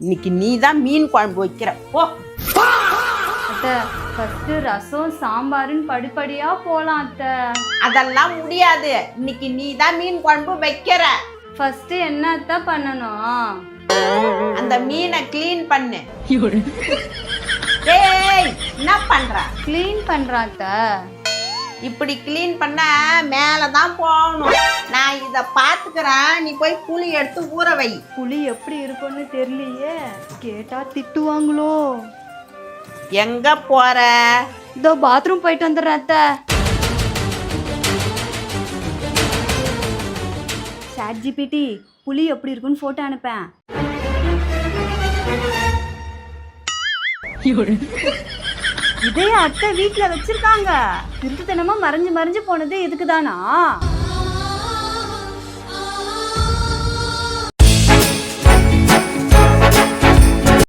இன்னைக்கு நீ தான் மீன் குழம்பு வைக்கிற போ. அத்தை ஃபர்ஸ்ட் ரசம் சாம்பாருன்னு படிப்படியா போலாம் அத்தை. அதெல்லாம் முடியாது. இன்னைக்கு நீ தான் மீன் குழம்பு வைக்கிற. ஃபர்ஸ்ட் என்ன அத்தை பண்ணணும்? அந்த மீனை க்ளீன் பண்ணு. ஏய் என்ன பண்ற? க்ளீன் பண்றேன் அத்தை. இப்படி க்ளீன் பண்ண மேலதான் போகணும். நான் இத பாத்துக்கிறேன். நீ போய் புளி எடுத்து ஊற வை. புளி எப்படி இருக்கும்னு தெரியலையே, கேட்டா திட்டுவாங்களோ. எங்க போற? இதோ பாத்ரூம் போயிட்டு வந்துடுறேன் அத்தை. ChatGPT புளி எப்படி இருக்குன்னு போட்டோ அனுப்பேன். இதே அத்தை வீட்டுல வச்சிருக்காங்க. திருட்டுத்தனமா மறைஞ்சு மறைஞ்சு போனது இதுக்குதானா?